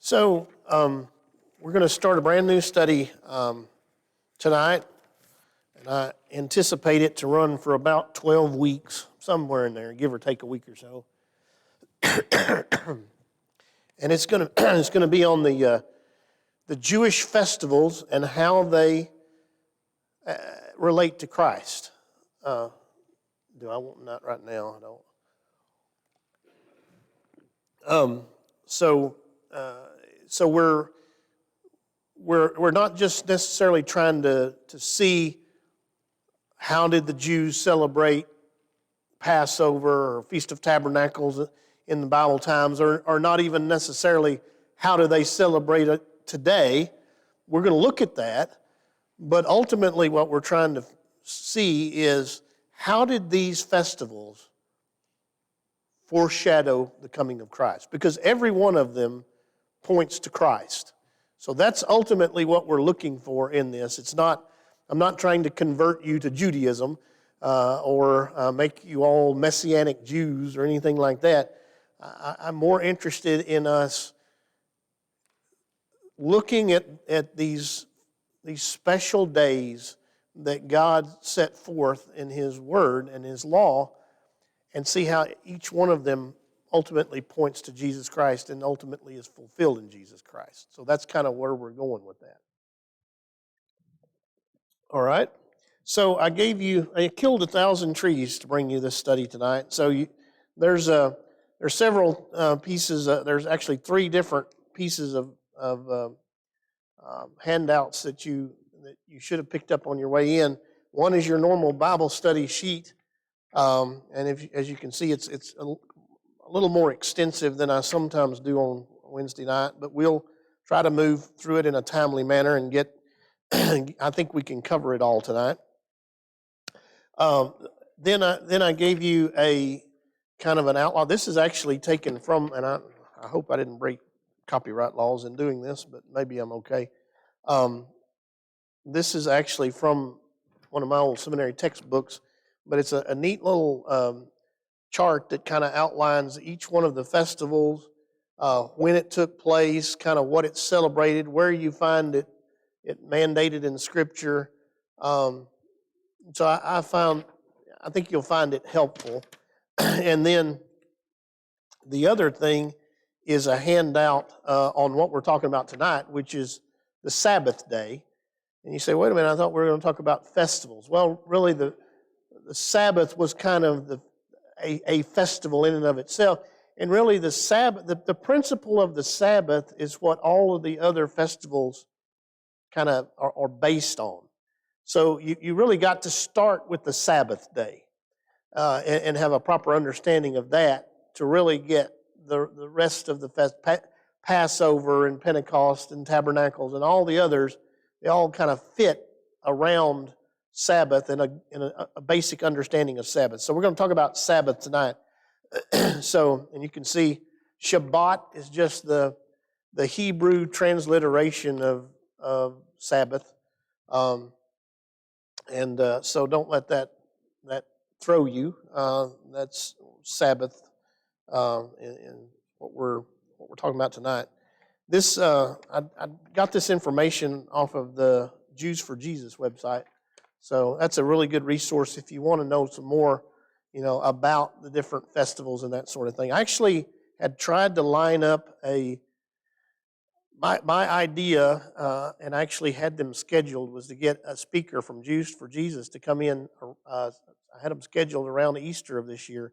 So we're going to start a brand new study tonight, and I anticipate it to run for about 12 weeks, somewhere in there, give or take a week or so. And it's going to be on the Jewish festivals and how they relate to Christ. Do I want not right now? I don't. So we're not just necessarily trying to see how did the Jews celebrate Passover or Feast of Tabernacles in the Bible times, or not even necessarily how do they celebrate it today. We're going to look at that, but ultimately what we're trying to see is how did these festivals foreshadow the coming of Christ? Because every one of them points to Christ. So that's ultimately what we're looking for in this. I'm not trying to convert you to Judaism or make you all Messianic Jews or anything like that. I'm more interested in us looking at these special days that God set forth in His Word and His law, and see how each one of them ultimately points to Jesus Christ and ultimately is fulfilled in Jesus Christ. So that's kind of where we're going with that. All right. So I killed 1,000 trees to bring you this study tonight. So there's several pieces. There's actually 3 different pieces of handouts that you should have picked up on your way in. One is your normal Bible study sheet, and as you can see, it's a little more extensive than I sometimes do on Wednesday night, but we'll try to move through it in a timely manner and get. I think we can cover it all tonight. Then I gave you a kind of an outline. This is actually taken from, and I hope I didn't break copyright laws in doing this, but maybe I'm okay. This is actually from one of my old seminary textbooks, but it's a neat little chart that kind of outlines each one of the festivals, when it took place, kind of what it celebrated, where you find it mandated in Scripture. So I think you'll find it helpful. And then the other thing is a handout on what we're talking about tonight, which is the Sabbath day. And you say, wait a minute, I thought we were going to talk about festivals. Well, really the Sabbath was kind of a festival in and of itself. And really the Sabbath, the principle of the Sabbath is what all of the other festivals kind of are based on. So you really got to start with the Sabbath day and have a proper understanding of that to really get the rest of the Passover and Pentecost and Tabernacles and all the others. They all kind of fit around Sabbath and a basic understanding of Sabbath. So we're going to talk about Sabbath tonight. And you can see Shabbat is just the Hebrew transliteration of Sabbath. So don't let that throw you. That's Sabbath in what we're talking about tonight. This I got this information off of the Jews for Jesus website. So that's a really good resource if you want to know some more, about the different festivals and that sort of thing. I actually had tried to line up my idea, and I actually had them scheduled, was to get a speaker from Jews for Jesus to come in. I had them scheduled around Easter of this year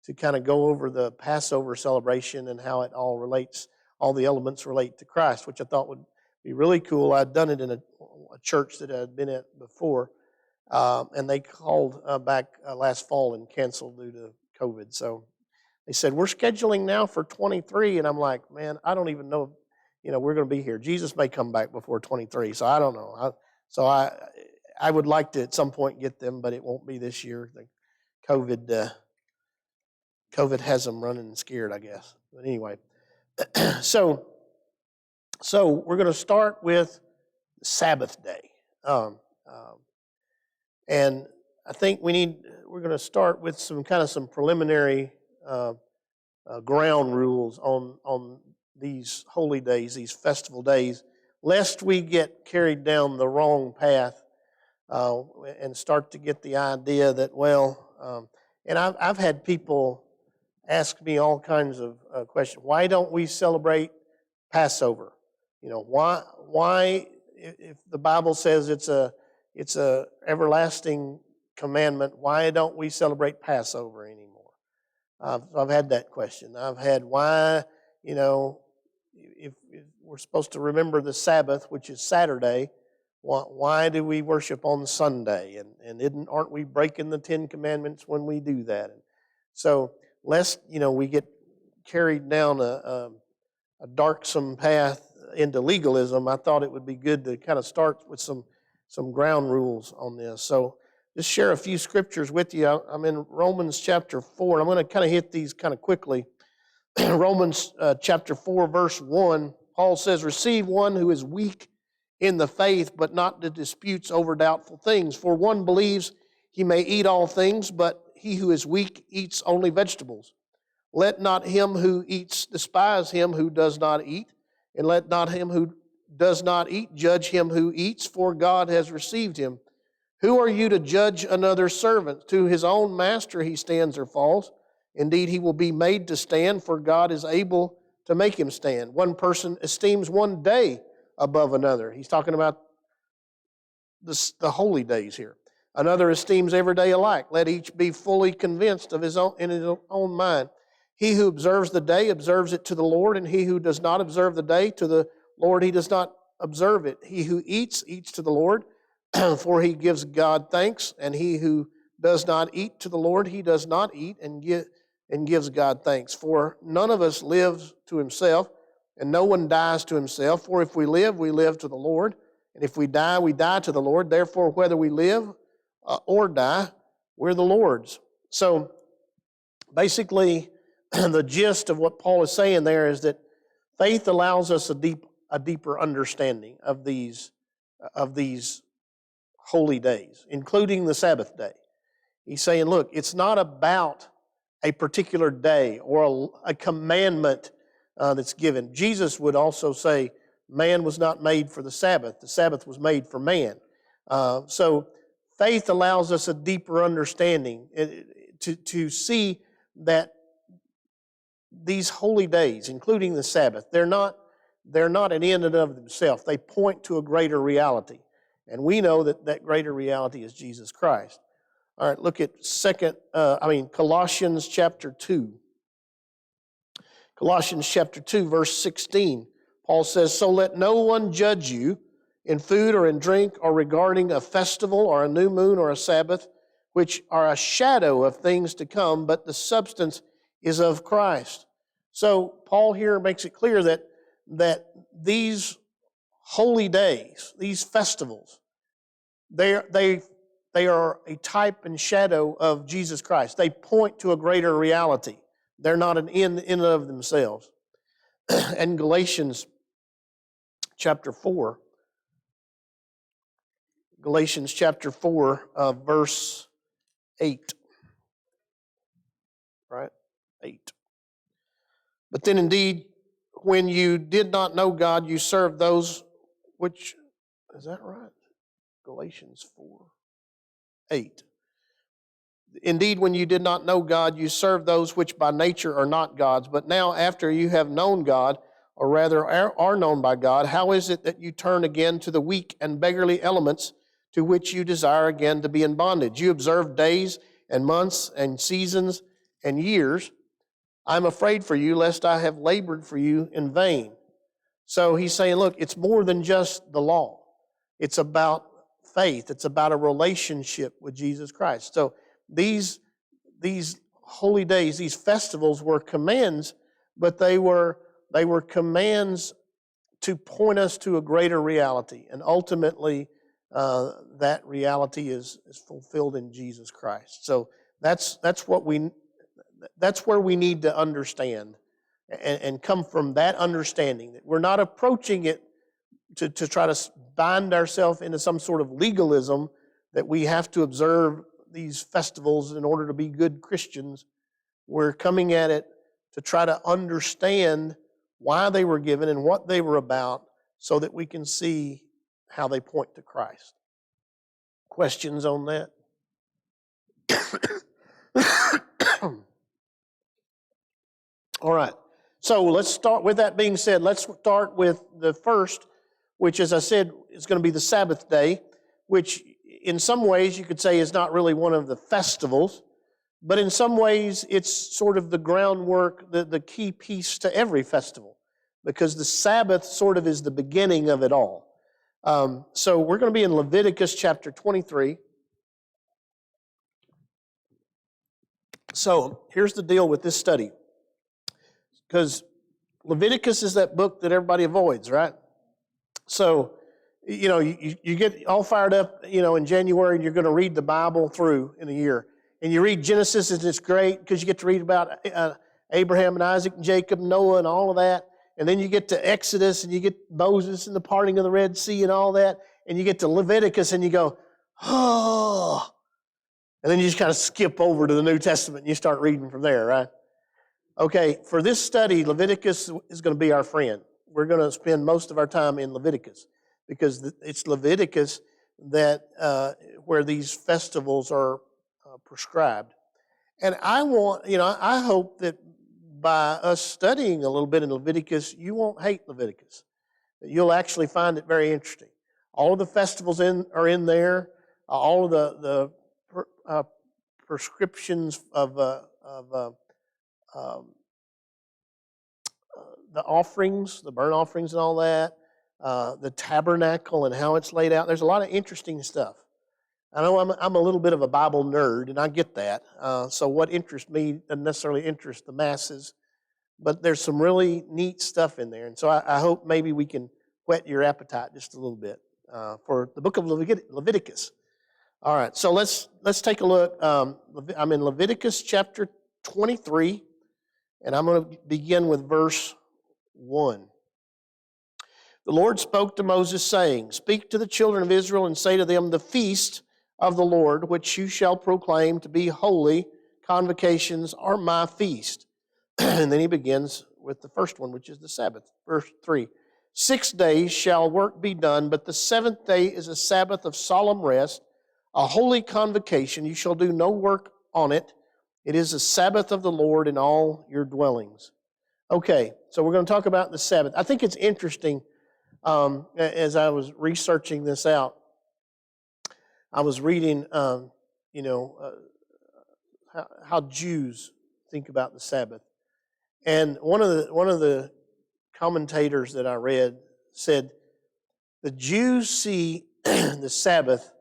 to kind of go over the Passover celebration and how it all relates, all the elements relate to Christ, which I thought would be really cool. I'd done it in a church that I'd been at before, and they called back last fall and canceled due to COVID. So they said, we're scheduling now for 23, and I'm like, man, I don't even know if we're going to be here. Jesus may come back before 23, so I don't know. I would like to at some point get them, but it won't be this year. The COVID has them running scared, I guess. But anyway, so we're going to start with Sabbath day, and I think we're going to start with some preliminary ground rules on these holy days, these festival days, lest we get carried down the wrong path and start to get the idea that, and I've had people ask me all kinds of questions. Why don't we celebrate Passover? Why if the Bible says it's a everlasting commandment, why don't we celebrate Passover anymore? I've had that question. I've had why, if we're supposed to remember the Sabbath, which is Saturday, why do we worship on Sunday? And aren't we breaking the Ten Commandments when we do that? And so lest we get carried down a darksome path into legalism, I thought it would be good to kind of start with some ground rules on this. So just share a few scriptures with you. I'm in Romans chapter 4, and I'm going to kind of hit these kind of quickly. Romans chapter 4, verse 1, Paul says, "Receive one who is weak in the faith, but not to disputes over doubtful things. For one believes he may eat all things, but he who is weak eats only vegetables. Let not him who eats despise him who does not eat, and let not him who does not eat judge him who eats, for God has received him. Who are you to judge another servant? To his own master he stands or falls. Indeed, he will be made to stand, for God is able to make him stand. One person esteems one day above another." He's talking about the holy days here. "Another esteems every day alike. Let each be fully convinced in his own mind. He who observes the day observes it to the Lord, and he who does not observe the day to the Lord, he does not observe it. He who eats to the Lord, for he gives God thanks, and he who does not eat to the Lord, he does not eat and gives God thanks. For none of us lives to himself, and no one dies to himself. For if we live to the Lord, and if we die to the Lord. Therefore, whether we live or die, we're the Lord's." So basically, the gist of what Paul is saying there is that faith allows us a deeper understanding of these holy days, including the Sabbath day. He's saying, look, it's not about a particular day or a commandment that's given. Jesus would also say, man was not made for the Sabbath was made for man. So faith allows us a deeper understanding to see that these holy days, including the Sabbath, they're not an end in and of themselves. They point to a greater reality. And we know that greater reality is Jesus Christ. All right, look at Colossians chapter 2. Colossians chapter 2, verse 16. Paul says, "So let no one judge you in food or in drink or regarding a festival or a new moon or a Sabbath, which are a shadow of things to come, but the substance is of Christ." So Paul here makes it clear that these holy days, these festivals, they are a type and shadow of Jesus Christ. They point to a greater reality. They're not an end in and of themselves. And Galatians chapter 4, verse 8. Right? 8. "But then indeed, when you did not know God, you served those which," is that right? Galatians 4, 8. "Indeed, when you did not know God, you served those which by nature are not God's. But now, after you have known God, or rather are known by God, how is it that you turn again to the weak and beggarly elements to which you desire again to be in bondage? You observe days and months and seasons and years. I'm afraid for you, lest I have labored for you in vain." So he's saying, look, it's more than just the law. It's about faith. It's about a relationship with Jesus Christ. So these holy days, these festivals were commands, but they were commands to point us to a greater reality. And ultimately, that reality is fulfilled in Jesus Christ. So that's where we need to understand and come from that understanding that we're not approaching it to try to bind ourselves into some sort of legalism that we have to observe these festivals in order to be good Christians. We're coming at it to try to understand why they were given and what they were about, so that we can see how they point to Christ. Questions on that? All right. So let's start, with that being said, let's start with the first, which, as I said, is going to be the Sabbath day, which in some ways you could say is not really one of the festivals, but in some ways it's sort of the groundwork, the key piece to every festival, because the Sabbath sort of is the beginning of it all. So we're going to be in Leviticus chapter 23. So here's the deal with this study. Because Leviticus is that book that everybody avoids, right? So, you get all fired up, in January, and you're going to read the Bible through in a year. And you read Genesis, and it's great because you get to read about Abraham and Isaac and Jacob and Noah and all of that. And then you get to Exodus, and you get Moses and the parting of the Red Sea and all that. And you get to Leviticus, and you go, oh. And then you just kind of skip over to the New Testament, and you start reading from there, right? Okay, for this study, Leviticus is going to be our friend. We're going to spend most of our time in Leviticus because it's Leviticus that where these festivals are prescribed. And I hope that by us studying a little bit in Leviticus, you won't hate Leviticus. That you'll actually find it very interesting. All of the festivals are in there. All of the prescriptions of the offerings, the burnt offerings and all that, the tabernacle and how it's laid out. There's a lot of interesting stuff. I know I'm a little bit of a Bible nerd, and I get that. So what interests me doesn't necessarily interest the masses, but there's some really neat stuff in there. And so I hope maybe we can whet your appetite just a little bit for the book of Leviticus. All right, so let's take a look. I'm in Leviticus chapter 23, and I'm going to begin with verse 1. The Lord spoke to Moses, saying, Speak to the children of Israel and say to them, The feast of the Lord, which you shall proclaim to be holy convocations, are my feast. And then he begins with the first one, which is the Sabbath. Verse 3. 6 days shall work be done, but the seventh day is a Sabbath of solemn rest, a holy convocation. You shall do no work on it. It is a Sabbath of the Lord in all your dwellings. Okay, so we're going to talk about the Sabbath. I think it's interesting, as I was researching this out, I was reading, how Jews think about the Sabbath. And one of the commentators that I read said, the Jews see the Sabbath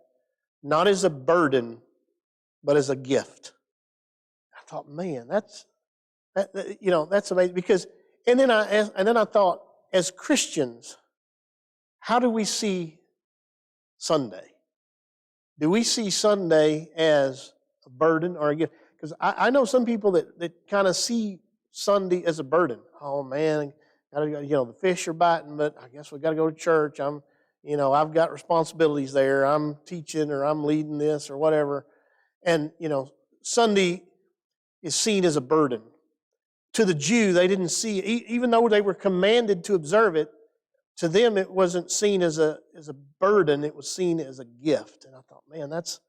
not as a burden, but as a gift. I thought, man, that's amazing. Because, and then I thought, as Christians, how do we see Sunday? Do we see Sunday as a burden or a gift? Because I know some people that kind of see Sunday as a burden. Oh man, the fish are biting, but I guess we got to go to church. I've got responsibilities there. I'm teaching or I'm leading this or whatever. And, Sunday is seen as a burden. To the Jew, they didn't see it. Even though they were commanded to observe it, to them it wasn't seen as a burden. It was seen as a gift. And I thought, man, it's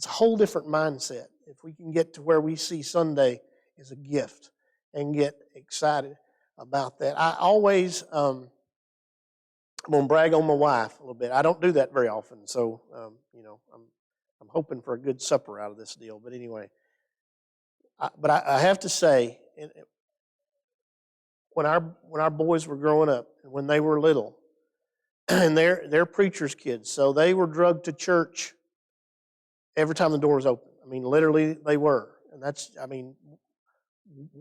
a whole different mindset. If we can get to where we see Sunday as a gift and get excited about that. I always, I'm going to brag on my wife a little bit. I don't do that very often, so I'm hoping for a good supper out of this deal. But anyway, I have to say, when our boys were growing up, when they were little, and they're preachers' kids, so they were drugged to church every time the door was open. I mean, literally, they were, and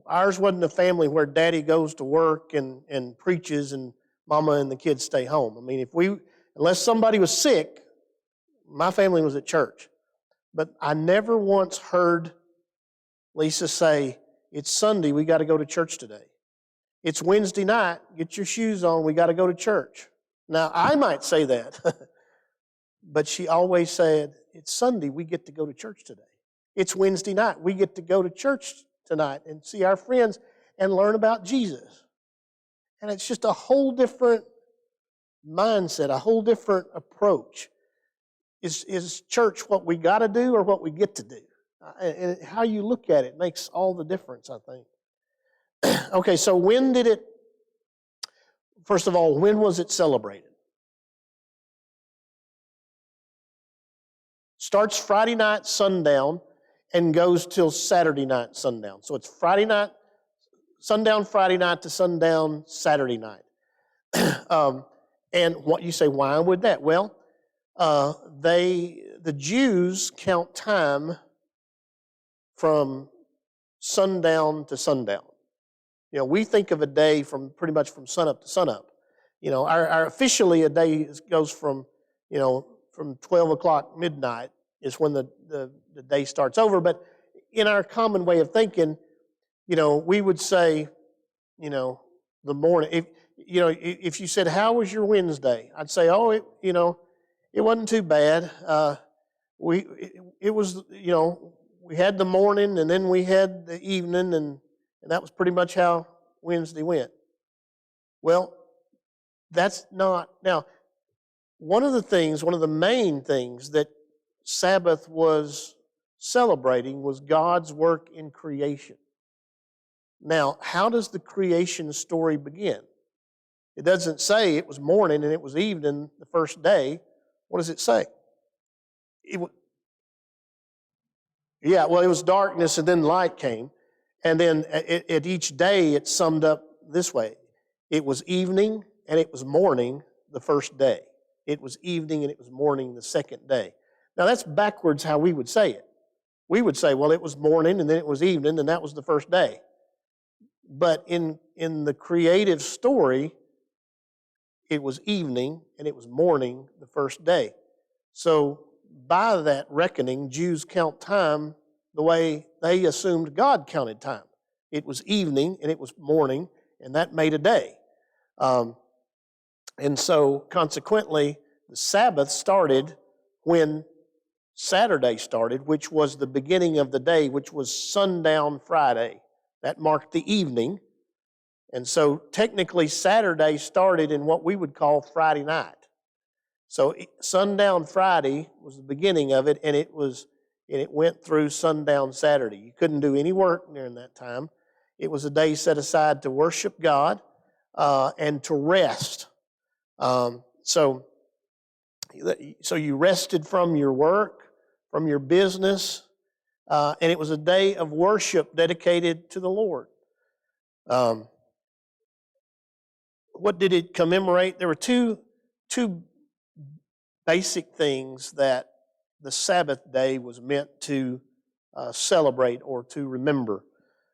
ours wasn't a family where Daddy goes to work and preaches, and Mama and the kids stay home. I mean, unless somebody was sick, my family was at church. But I never once heard Lisa say, it's Sunday, we got to go to church today. It's Wednesday night, get your shoes on, we got to go to church. Now, I might say that, but she always said, it's Sunday, we get to go to church today. It's Wednesday night, we get to go to church tonight and see our friends and learn about Jesus. And it's just a whole different mindset, a whole different approach. Is church what we got to do or what we get to do? And how you look at it makes all the difference, I think. Okay, so first of all, when was it celebrated? Starts Friday night sundown and goes till Saturday night sundown. So it's Friday night, sundown Friday night to sundown Saturday night. And what you say, why would that? Well, the Jews count time from sundown to sundown. We think of a day from pretty much from sunup to sunup. Our officially a day goes from 12 o'clock midnight is when the day starts over. But in our common way of thinking, we would say, the morning. If you said, how was your Wednesday? I'd say, it wasn't too bad. It was, we had the morning and then we had the evening and that was pretty much how Wednesday went. Well, that's not. Now, one of the main things that Sabbath was celebrating was God's work in creation. Now, how does the creation story begin? It doesn't say it was morning and it was evening the first day. What does it say? It was darkness and then light came. And then at each day it summed up this way. It was evening and it was morning the first day. It was evening and it was morning the second day. Now that's backwards how we would say it. We would say, well, it was morning and then it was evening and that was the first day. But in the creative story, it was evening and it was morning the first day. So by that reckoning, Jews count time the way they assumed God counted time. It was evening and it was morning, and that made a day. And so consequently, the Sabbath started when Saturday started, which was the beginning of the day, which was sundown Friday. That marked the evening. And so technically Saturday started in what we would call Friday night. So sundown Friday was the beginning of it, and it went through sundown Saturday. You couldn't do any work during that time. It was a day set aside to worship God and to rest. So you rested from your work, from your business, and it was a day of worship dedicated to the Lord. What did it commemorate? There were two basic things that the Sabbath day was meant to celebrate or to remember.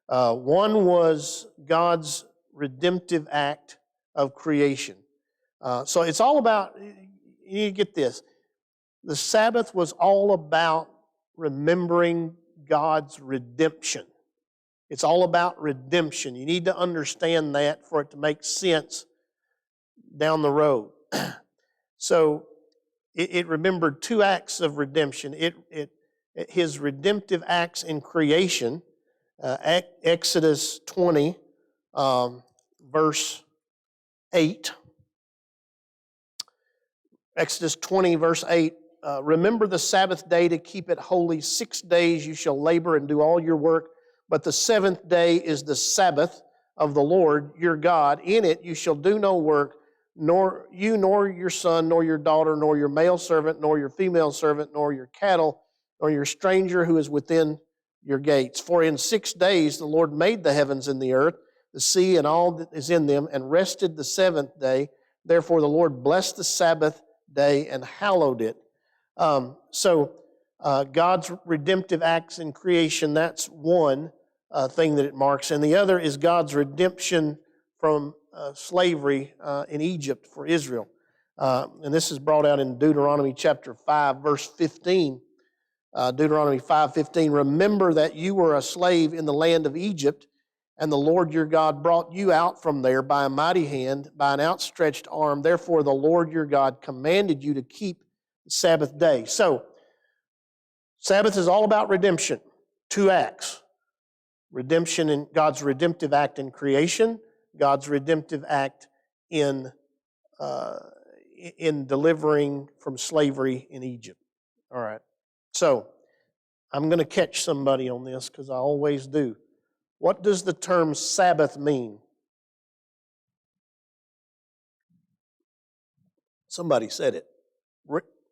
One was God's redemptive act of creation. So it's all about, you need to get this, the Sabbath was all about remembering God's redemption. It's all about redemption. You need to understand that for it to make sense down the road. So it remembered two acts of redemption. His redemptive acts in creation, Exodus 20, verse 8. Exodus 20, verse 8. Remember the Sabbath day to keep it holy. 6 days you shall labor and do all your work, but the seventh day is the Sabbath of the Lord your God. In it you shall do no work, nor you, nor your son, nor your daughter, nor your male servant, nor your female servant, nor your cattle, nor your stranger who is within your gates. For in 6 days the Lord made the heavens and the earth, the sea and all that is in them, and rested the seventh day. Therefore the Lord blessed the Sabbath day and hallowed it. God's redemptive acts in creation, that's one thing that it marks. And the other is God's redemption from slavery in Egypt for Israel. And this is brought out in Deuteronomy chapter 5, verse 15. Deuteronomy 5:15, remember that you were a slave in the land of Egypt, and the Lord your God brought you out from there by a mighty hand, by an outstretched arm. Therefore the Lord your God commanded you to keep the Sabbath day. So, Sabbath is all about redemption. Two acts. Redemption in God's redemptive act in creation, God's redemptive act in delivering from slavery in Egypt. All right. So, I'm going to catch somebody on this because I always do. What does the term Sabbath mean? Somebody said it.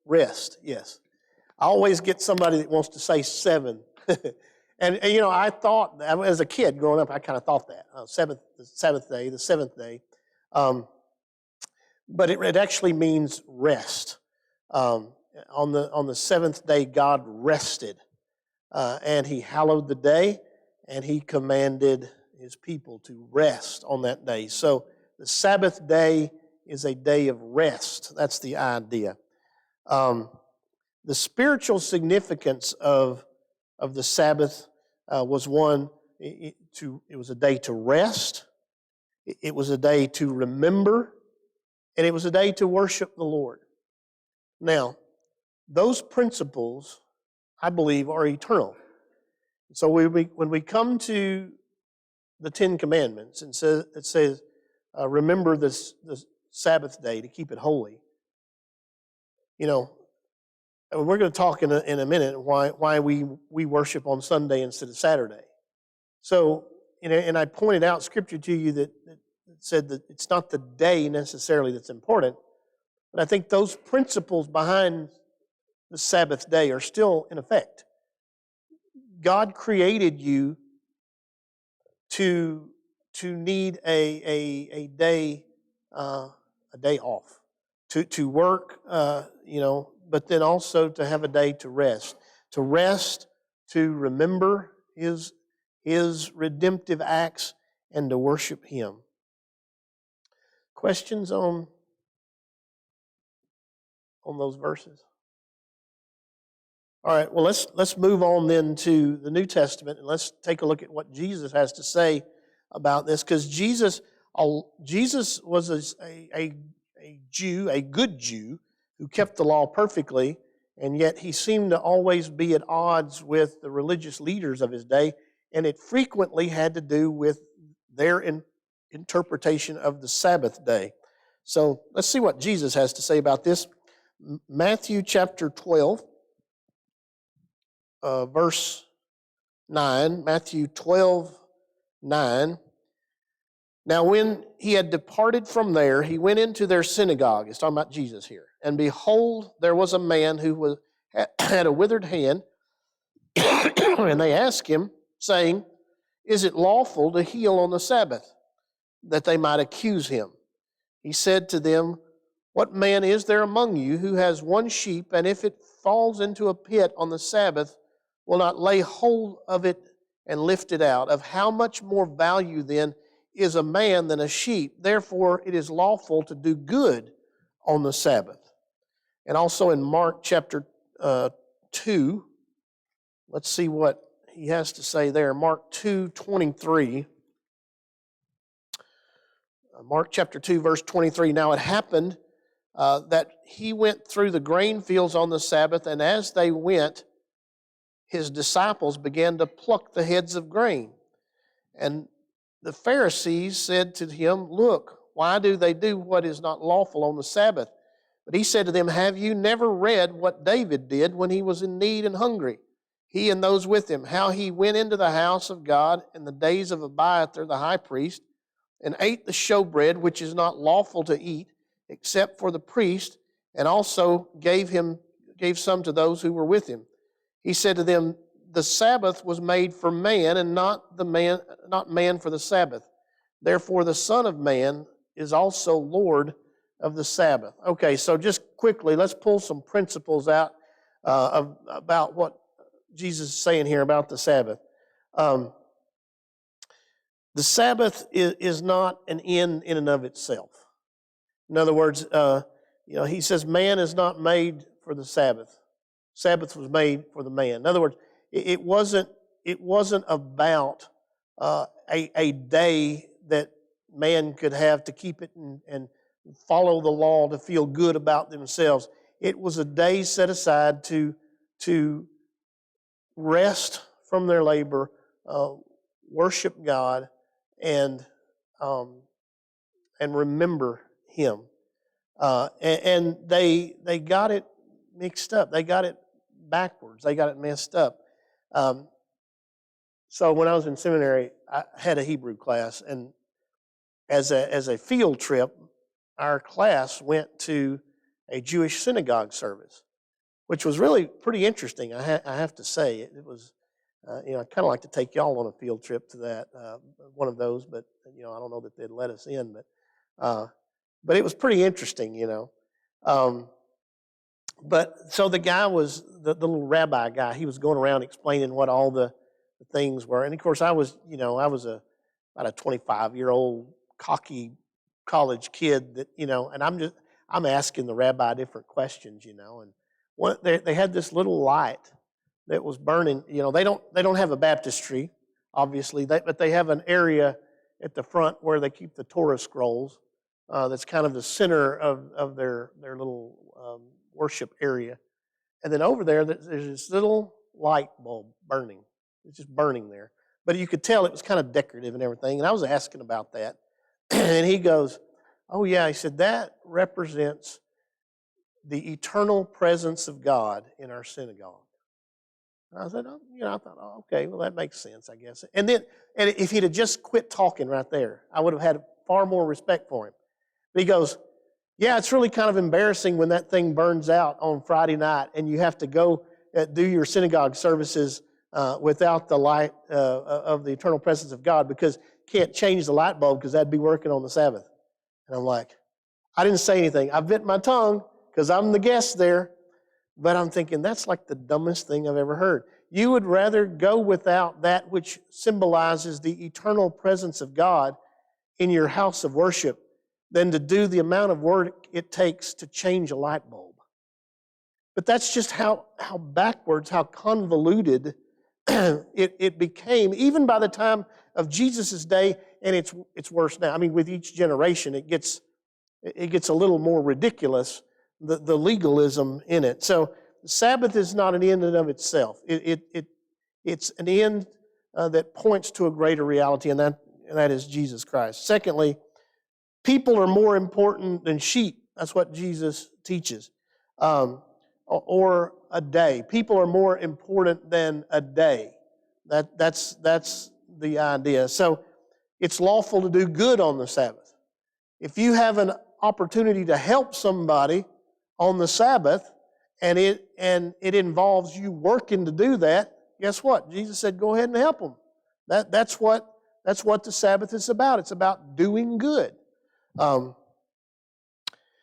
Rest, yes. I always get somebody that wants to say 7. and I thought, as a kid growing up, I kind of thought that. The Sabbath day, the 7th day. But it actually means rest. On the 7th day, God rested. And He hallowed the day, and He commanded His people to rest on that day. So the Sabbath day is a day of rest. That's the idea. The spiritual significance of the Sabbath was one, it was a day to rest, it was a day to remember, and it was a day to worship the Lord. Now, those principles, I believe, are eternal. So when we come to the 10 Commandments, and it says, remember the Sabbath day to keep it holy. We're going to talk in a minute why we worship on Sunday instead of Saturday. So, and I pointed out Scripture to you that said that it's not the day necessarily that's important, but I think those principles behind the Sabbath day are still in effect. God created you to need a day off, to work, but then also to have a day to rest, to remember His redemptive acts, and to worship Him. Questions on those verses? All right, well, let's move on then to the New Testament, and let's take a look at what Jesus has to say about this, because Jesus was a Jew, a good Jew, who kept the law perfectly, and yet He seemed to always be at odds with the religious leaders of His day, and it frequently had to do with their interpretation of the Sabbath day. So let's see what Jesus has to say about this. Matthew chapter 12. Verse 9, Matthew 12, 9. Now when He had departed from there, He went into their synagogue. It's talking about Jesus here. And behold, there was a man who had a withered hand. And they asked Him, saying, Is it lawful to heal on the Sabbath? That they might accuse Him. He said to them, What man is there among you who has one sheep, and if it falls into a pit on the Sabbath, will not lay hold of it and lift it out? Of how much more value then is a man than a sheep? Therefore it is lawful to do good on the Sabbath. And also in Mark chapter 2, let's see what he has to say there. Mark 2:23. Mark chapter 2, verse 23. Now it happened that He went through the grain fields on the Sabbath, and as they went, His disciples began to pluck the heads of grain. And the Pharisees said to Him, Look, why do they do what is not lawful on the Sabbath? But He said to them, Have you never read what David did when he was in need and hungry, he and those with him, how he went into the house of God in the days of Abiathar the high priest, and ate the showbread, which is not lawful to eat, except for the priest, and also gave some to those who were with him? He said to them, The Sabbath was made for man, and not man for the Sabbath. Therefore the Son of Man is also Lord of the Sabbath. Okay, so just quickly, let's pull some principles out about what Jesus is saying here about the Sabbath. The Sabbath is not an end in and of itself. In other words, He says man is not made for the Sabbath. Sabbath was made for the man. In other words, it wasn't about a day that man could have to keep it and follow the law to feel good about themselves. It was a day set aside to rest from their labor, worship God, and and remember Him. And they got it mixed up. They got it backwards. They got it messed up. So when I was in seminary, I had a Hebrew class, and as a field trip, our class went to a Jewish synagogue service, which was really pretty interesting. I have to say, it was. I'd kind of like to take y'all on a field trip to that, one of those, but I don't know that they'd let us in. But it was pretty interesting, But so the guy was the little rabbi guy. He was going around explaining what all the things were, and of course I was about a 25-year-old cocky college kid that and I'm asking the rabbi different questions, and they had this little light that was burning. They don't have a baptistry, obviously, but they have an area at the front where they keep the Torah scrolls. That's kind of the center of their little worship area. And then over there, there's this little light bulb burning. It's just burning there. But you could tell it was kind of decorative and everything. And I was asking about that. And he goes, oh yeah, he said, that represents the eternal presence of God in our synagogue. I said, I thought, okay, well, that makes sense, I guess. And if he'd have just quit talking right there, I would have had far more respect for him. But he goes, yeah, it's really kind of embarrassing when that thing burns out on Friday night and you have to go do your synagogue services without the light of the eternal presence of God, because you can't change the light bulb because that'd be working on the Sabbath. And I'm like, I didn't say anything. I bit my tongue because I'm the guest there. But I'm thinking, that's like the dumbest thing I've ever heard. You would rather go without that which symbolizes the eternal presence of God in your house of worship than to do the amount of work it takes to change a light bulb. But that's just how backwards, how convoluted it became, even by the time of Jesus' day, and it's worse now. I mean, with each generation, it gets a little more ridiculous, the legalism in it. So the Sabbath is not an end in and of itself. It's an end that points to a greater reality, and that is Jesus Christ. Secondly, people are more important than sheep. That's what Jesus teaches. Or a day. People are more important than a day. That's the idea. So it's lawful to do good on the Sabbath. If you have an opportunity to help somebody on the Sabbath, and it involves you working to do that, guess what? Jesus said, go ahead and help them. That's what the Sabbath is about. It's about doing good.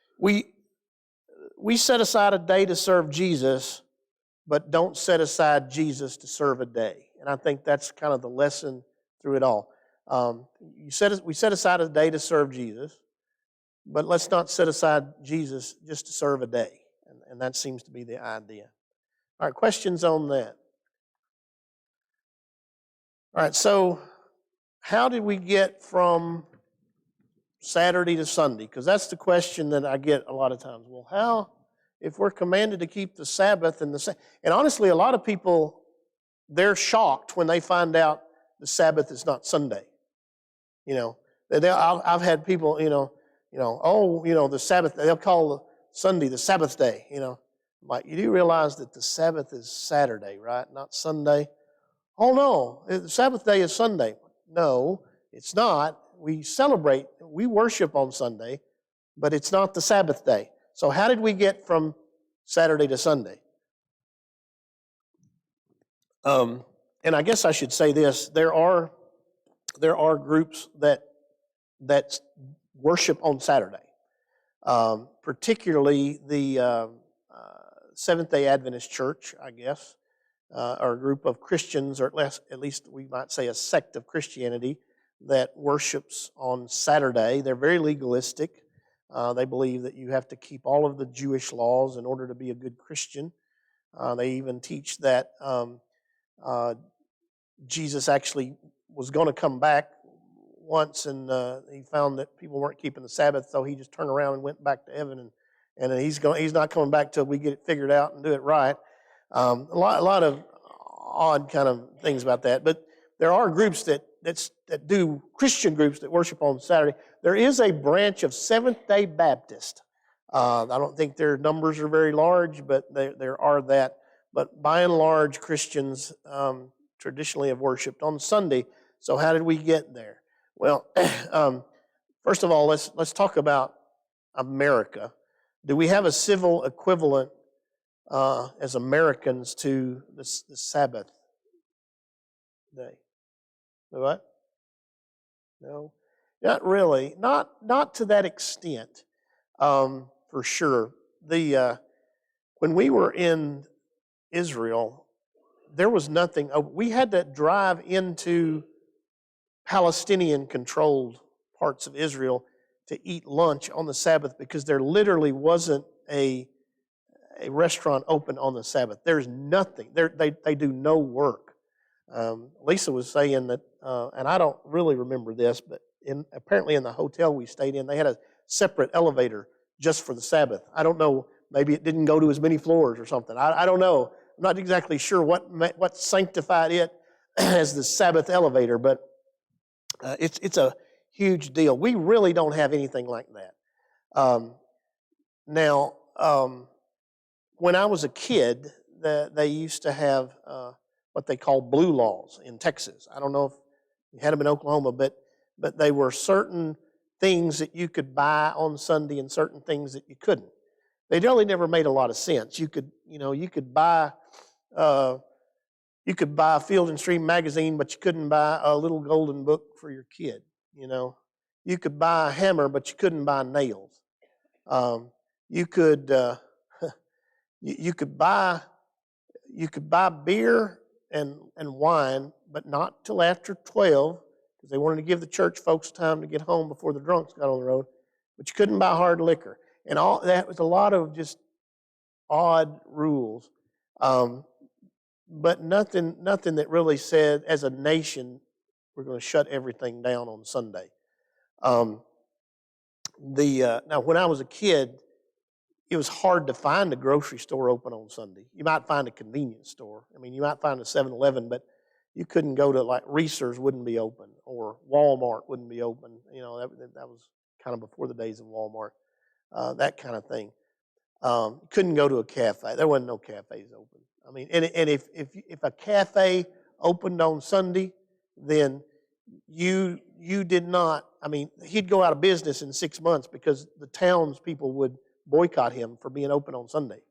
We set aside a day to serve Jesus, but don't set aside Jesus to serve a day. And I think that's kind of the lesson through it all. We set aside a day to serve Jesus, but let's not set aside Jesus just to serve a day. And that seems to be the idea. All right, questions on that? All right, so how did we get from Saturday to Sunday? Because that's the question that I get a lot of times. Well, how, if we're commanded to keep the Sabbath and honestly, a lot of people, they're shocked when they find out the Sabbath is not Sunday. I've had people, the Sabbath, they'll call Sunday the Sabbath Day, Like, you do realize that the Sabbath is Saturday, right? Not Sunday. Oh, no, the Sabbath day is Sunday. No, it's not. We celebrate, we worship on Sunday, but it's not the Sabbath day. So how did we get from Saturday to Sunday? And I guess I should say this: there are groups that worship on Saturday, particularly the Seventh-day Adventist Church, I guess, or a group of Christians, or at least we might say a sect of Christianity that worships on Saturday. They're very legalistic. They believe that you have to keep all of the Jewish laws in order to be a good Christian. They even teach that Jesus actually was going to come back once, and he found that people weren't keeping the Sabbath, so he just turned around and went back to heaven, and he's not coming back till we get it figured out and do it right. A lot of odd kind of things about that, but there are groups that do, Christian groups that worship on Saturday, there is a branch of Seventh-day Baptist. I don't think their numbers are very large, but there are that. But by and large, Christians traditionally have worshipped on Sunday. So how did we get there? Well, first of all, let's talk about America. Do we have a civil equivalent as Americans to the Sabbath day? What? No, not really. Not to that extent, for sure. When we were in Israel, there was nothing. We had to drive into Palestinian-controlled parts of Israel to eat lunch on the Sabbath because there literally wasn't a restaurant open on the Sabbath. There's nothing. They do no work. Lisa was saying that, and I don't really remember this, but apparently in the hotel we stayed in, they had a separate elevator just for the Sabbath. I don't know. Maybe it didn't go to as many floors or something. I don't know. I'm not exactly sure what sanctified it as the Sabbath elevator, but it's a huge deal. We really don't have anything like that. Now, when I was a kid, they used to have what they call blue laws in Texas. I don't know if you had them in Oklahoma, but they were certain things that you could buy on Sunday and certain things that you couldn't. They really never made a lot of sense. You could buy a Field and Stream magazine, but you couldn't buy a little golden book for your kid. You could buy a hammer, but you couldn't buy nails. You could buy beer and wine, but not till after 12, because they wanted to give the church folks time to get home before the drunks got on the road. But you couldn't buy hard liquor, and all that was a lot of just odd rules. But nothing that really said, as a nation, we're going to shut everything down on Sunday. Now, when I was a kid, it was hard to find a grocery store open on Sunday. You might find a convenience store. I mean, you might find a 7-Eleven, but you couldn't go to, like, Reese's wouldn't be open, or Walmart wouldn't be open. That was kind of before the days of Walmart, that kind of thing. Couldn't go to a cafe. There wasn't no cafes open. I mean, and if a cafe opened on Sunday, then you did not. I mean, he'd go out of business in 6 months because the townspeople would boycott him for being open on Sunday.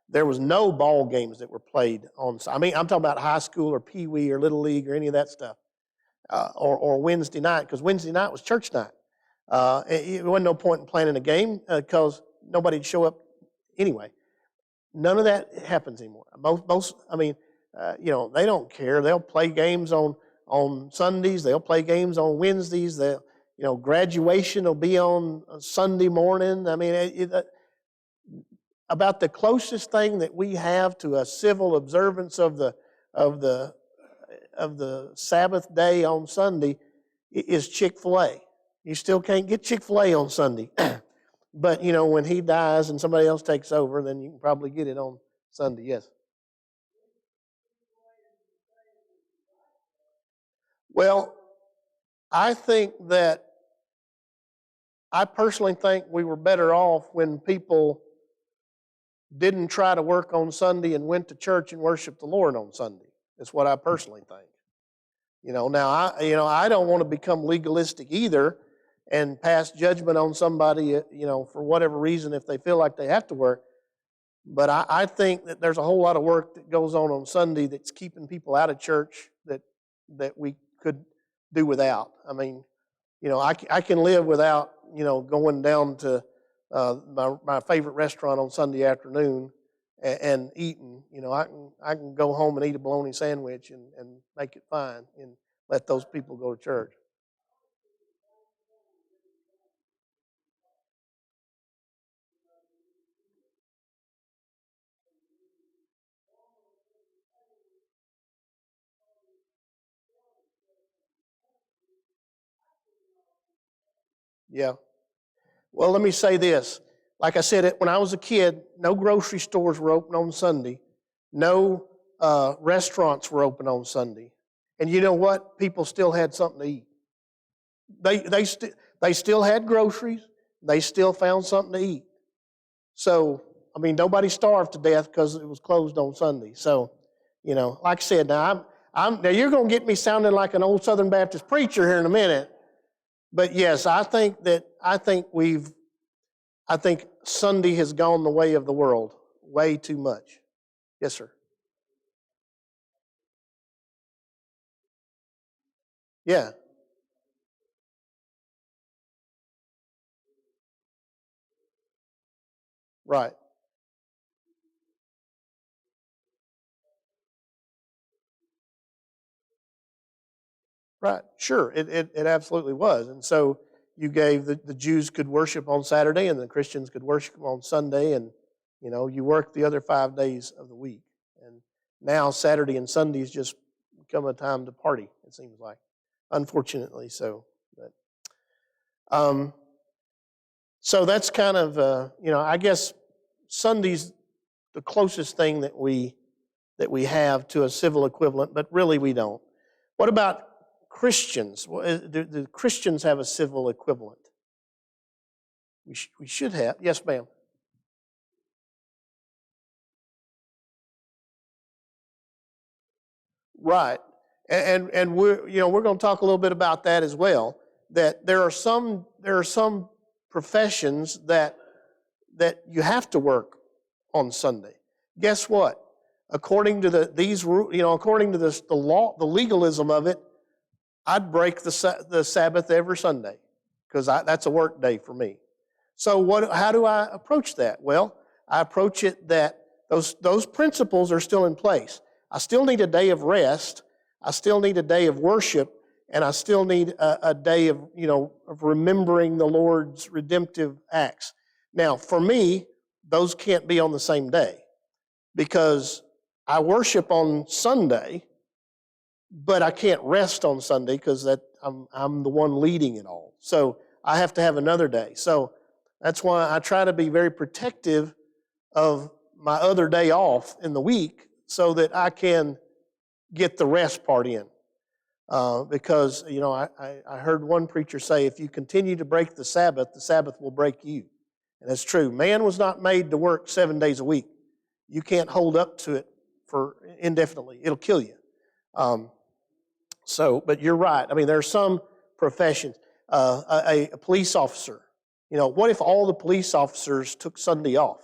There was no ball games that were played on. I mean, I'm talking about high school or Pee Wee or Little League or any of that stuff, or Wednesday night, because Wednesday night was church night. It wasn't no point in planning a game because nobody'd show up anyway. None of that happens anymore. They don't care. They'll play games on Sundays. They'll play games on Wednesdays. Graduation will be on Sunday morning. I mean, about the closest thing that we have to a civil observance of the Sabbath day on Sunday is Chick-fil-A. You still can't get Chick-fil-A on Sunday. But, when he dies and somebody else takes over, then you can probably get it on Sunday, yes. Well, I personally think we were better off when people didn't try to work on Sunday and went to church and worshiped the Lord on Sunday. That's what I personally think. Now I don't want to become legalistic either and pass judgment on somebody, for whatever reason if they feel like they have to work. But I think that there's a whole lot of work that goes on Sunday that's keeping people out of church that we could do without. I mean, I can live without, going down to my favorite restaurant on Sunday afternoon and eating. I can go home and eat a bologna sandwich and make it fine and let those people go to church. Yeah. Well, let me say this. Like I said, when I was a kid, no grocery stores were open on Sunday. No restaurants were open on Sunday. And you know what? People still had something to eat. they still had groceries. They still found something to eat. So, I mean, nobody starved to death because it was closed on Sunday. So, like I said, now now you're going to get me sounding like an old Southern Baptist preacher here in a minute. But yes, I think Sunday has gone the way of the world way too much. Yes, sir. Yeah, right. Right, sure, it absolutely was. And so you gave the Jews could worship on Saturday and the Christians could worship on Sunday, and you work the other 5 days of the week. And now Saturday and Sundays just become a time to party, it seems like. Unfortunately so. But, um, so that's kind of, I guess Sunday's the closest thing that we have to a civil equivalent, but really we don't. What about Christians? Do Christians have a civil equivalent? We should have. Yes, ma'am. Right, and we're going to talk a little bit about that as well. That there are some professions that you have to work on Sunday. Guess what? According to according to the law, the legalism of it, I'd break the Sabbath every Sunday because that's a work day for me. So how do I approach that? Well, I approach it that those principles are still in place. I still need a day of rest. I still need a day of worship, and I still need a day of remembering the Lord's redemptive acts. Now, for me, those can't be on the same day because I worship on Sunday, but I can't rest on Sunday because I'm the one leading it all. So I have to have another day. So that's why I try to be very protective of my other day off in the week so that I can get the rest part in. Because I heard one preacher say, if you continue to break the Sabbath will break you. And that's true. Man was not made to work 7 days a week. You can't hold up to it for indefinitely. It'll kill you. But you're right. I mean, there are some professions. A police officer. What if all the police officers took Sunday off?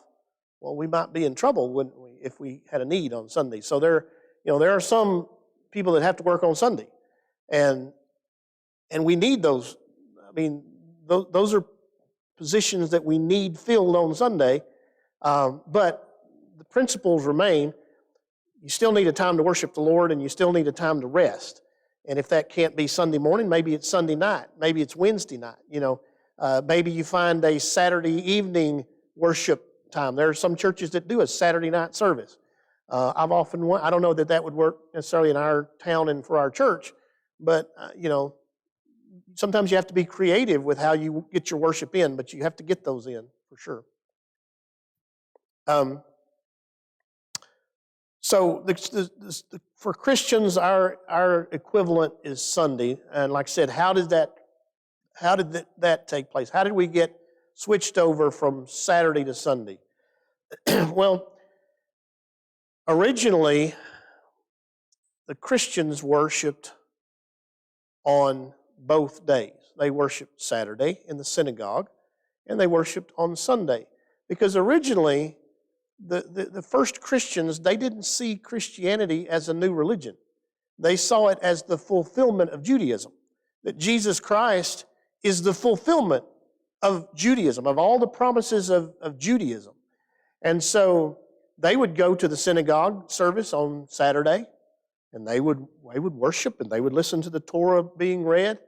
Well, we might be in trouble if we had a need on Sunday. So there are some people that have to work on Sunday, and we need those. I mean, those are positions that we need filled on Sunday. But the principles remain. You still need a time to worship the Lord, and you still need a time to rest. And if that can't be Sunday morning, maybe it's Sunday night. Maybe it's Wednesday night. Maybe you find a Saturday evening worship time. There are some churches that do a Saturday night service. I don't know that would work necessarily in our town and for our church, but sometimes you have to be creative with how you get your worship in, but you have to get those in for sure. So for Christians, our equivalent is Sunday, and like I said, how did that take place? How did we get switched over from Saturday to Sunday? Well, originally, the Christians worshipped on both days. They worshipped Saturday in the synagogue, and they worshipped on Sunday. Because originally, the first Christians, they didn't see Christianity as a new religion. They saw it as the fulfillment of Judaism. That Jesus Christ is the fulfillment of Judaism, of all the promises of Judaism. And so they would go to the synagogue service on Saturday, and they would worship, and they would listen to the Torah being read,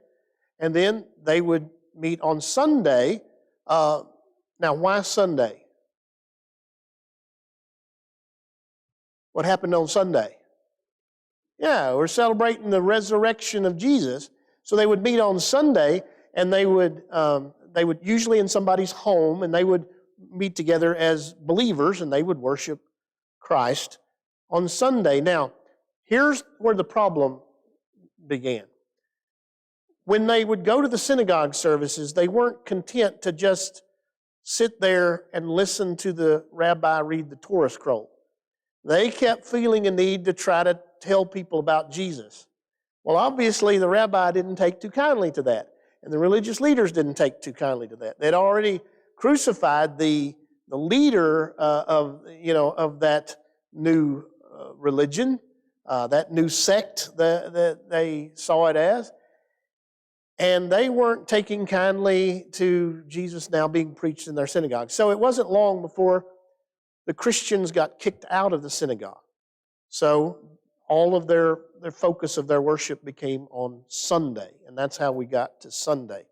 and then they would meet on Sunday. Now, why Sunday? What happened on Sunday? Yeah, we're celebrating the resurrection of Jesus. So they would meet on Sunday, and they would usually in somebody's home, and they would meet together as believers, and they would worship Christ on Sunday. Now, here's where the problem began. when they would go to the synagogue services, they weren't content to just sit there and listen to the rabbi read the Torah scroll. They kept feeling a need to try to tell people about Jesus. Well, obviously, the rabbi didn't take too kindly to that, and the religious leaders didn't take too kindly to that. They'd already crucified the leader of that new religion, that new sect that they saw it as, and they weren't taking kindly to Jesus now being preached in their synagogue. So it wasn't long before the Christians got kicked out of the synagogue. So all of their focus of their worship became on Sunday, and that's how we got to Sunday.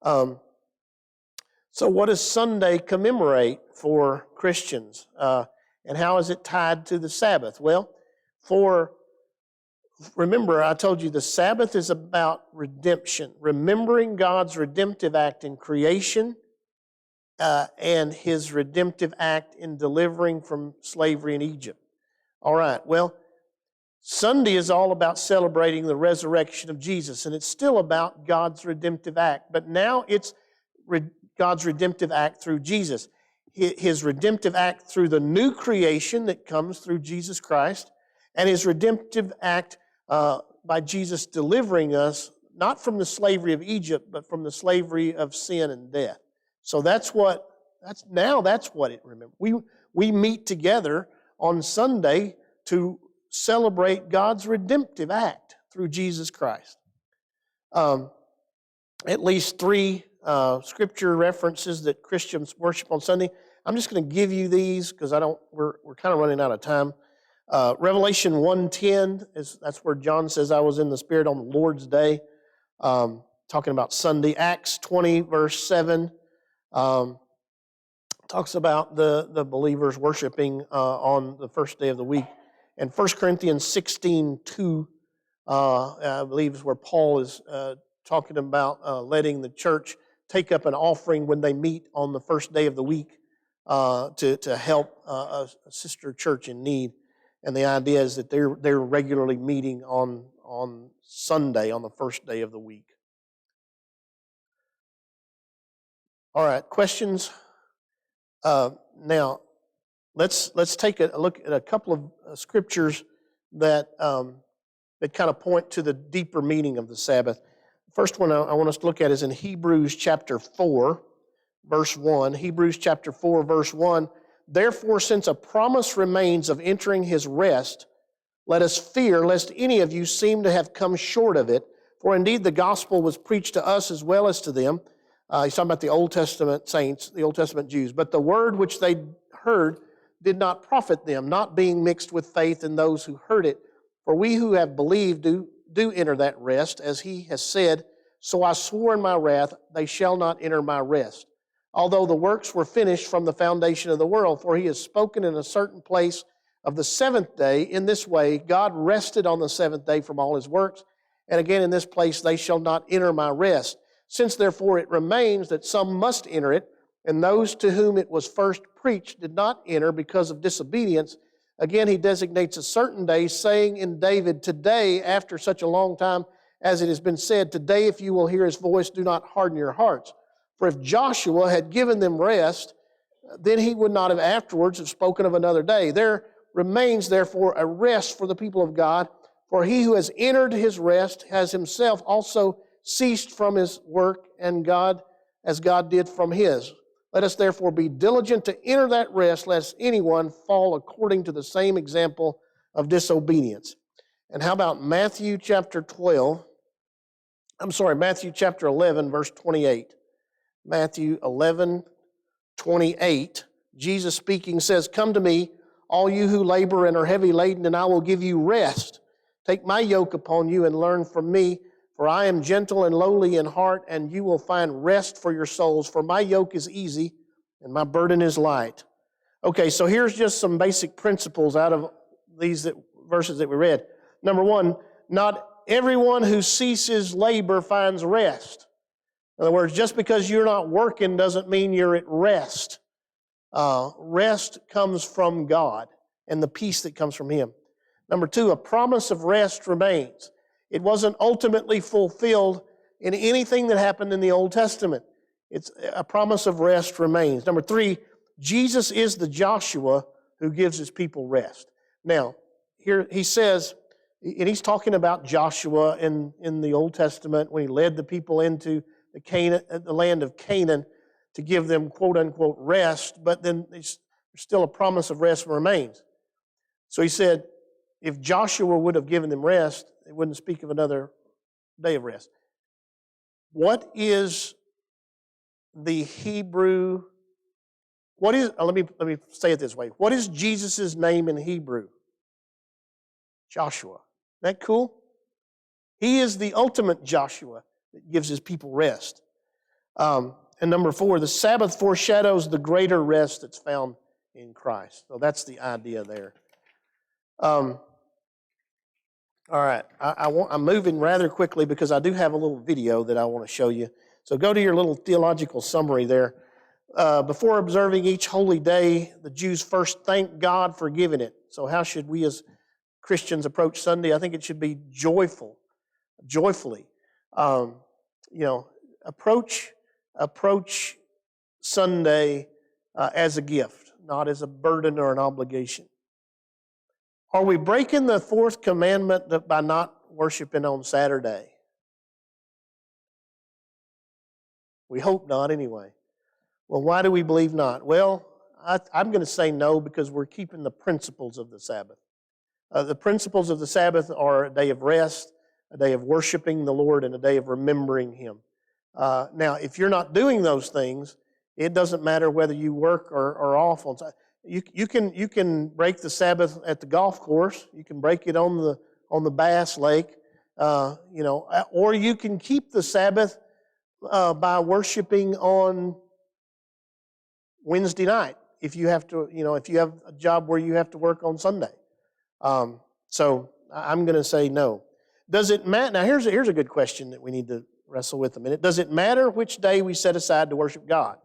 So what does Sunday commemorate for Christians? And how is it tied to the Sabbath? Well, remember, I told you the Sabbath is about redemption, remembering God's redemptive act in creation and His redemptive act in delivering from slavery in Egypt. All right, well, Sunday is all about celebrating the resurrection of Jesus, and it's still about God's redemptive act, but now it's God's redemptive act through Jesus. His redemptive act through the new creation that comes through Jesus Christ, and His redemptive act by Jesus delivering us, not from the slavery of Egypt, but from the slavery of sin and death. So that's what it remembers. We meet together on Sunday to celebrate God's redemptive act through Jesus Christ. At least 3 scripture references that Christians worship on Sunday. I'm just going to give you these because we're kind of running out of time. Revelation 1:10 that's where John says, "I was in the Spirit on the Lord's day," talking about Sunday. Acts 20 verse 7 talks about the believers worshiping on the first day of the week. And 1 Corinthians 16:2, I believe, is where Paul is talking about letting the church take up an offering when they meet on the first day of the week to help a sister church in need. And the idea is that they're regularly meeting on Sunday, on the first day of the week. All right, questions? Now, let's take a look at a couple of scriptures that kind of point to the deeper meaning of the Sabbath. The first one I want us to look at is in Hebrews chapter 4, verse 1. Hebrews chapter 4, verse 1. "Therefore, since a promise remains of entering His rest, let us fear lest any of you seem to have come short of it. For indeed the gospel was preached to us as well as to them." He's talking about the Old Testament saints, the Old Testament Jews. "But the word which they heard did not profit them, not being mixed with faith in those who heard it. For we who have believed do enter that rest, as He has said, 'So I swore in my wrath, they shall not enter my rest.' Although the works were finished from the foundation of the world, for He has spoken in a certain place of the seventh day. In this way, God rested on the seventh day from all His works. And again in this place, they shall not enter my rest. Since therefore it remains that some must enter it, and those to whom it was first preached did not enter because of disobedience, again He designates a certain day, saying in David, 'Today, after such a long time as it has been said, today if you will hear His voice, do not harden your hearts.' For if Joshua had given them rest, then he would not have afterwards have spoken of another day. There remains therefore a rest for the people of God, for he who has entered his rest has himself also ceased from his work, and God, as God did from his. Let us therefore be diligent to enter that rest, lest anyone fall according to the same example of disobedience." And how about Matthew chapter 11, verse 28. Matthew 11:28, Jesus speaking says, "Come to me, all you who labor and are heavy laden, and I will give you rest. Take my yoke upon you and learn from me, for I am gentle and lowly in heart, and you will find rest for your souls. For my yoke is easy and my burden is light." Okay, so here's just some basic principles out of these verses that we read. Number one, not everyone who ceases labor finds rest. In other words, just because you're not working doesn't mean you're at rest. Rest comes from God and the peace that comes from Him. Number two, a promise of rest remains. It wasn't ultimately fulfilled in anything that happened in the Old Testament. It's a promise of rest remains. Number 3, Jesus is the Joshua who gives his people rest. Now, here he says, and he's talking about Joshua in the Old Testament when he led the people into the land of Canaan to give them quote-unquote rest, but then there's still a promise of rest remains. So he said, if Joshua would have given them rest, they wouldn't speak of another day of rest. What is the Hebrew? Let me say it this way. What is Jesus' name in Hebrew? Joshua. Isn't that cool? He is the ultimate Joshua that gives his people rest. And number 4, the Sabbath foreshadows the greater rest that's found in Christ. So that's the idea there. All right, I'm moving rather quickly because I do have a little video that I want to show you. So go to your little theological summary there. Before observing each holy day, the Jews first thank God for giving it. So how should we as Christians approach Sunday? I think it should be joyfully. Approach Sunday as a gift, not as a burden or an obligation. Are we breaking the 4th commandment by not worshiping on Saturday? We hope not anyway. Well, why do we believe not? Well, I'm going to say no because we're keeping the principles of the Sabbath. The principles of the Sabbath are a day of rest, a day of worshiping the Lord, and a day of remembering Him. Now, if you're not doing those things, it doesn't matter whether you work or off on Sunday. You can break the Sabbath at the golf course. You can break it on the Bass Lake, or you can keep the Sabbath by worshiping on Wednesday night if you have a job where you have to work on Sunday. So I'm going to say no. Does it matter? Now here's a good question that we need to wrestle with a minute. Does it matter which day we set aside to worship God?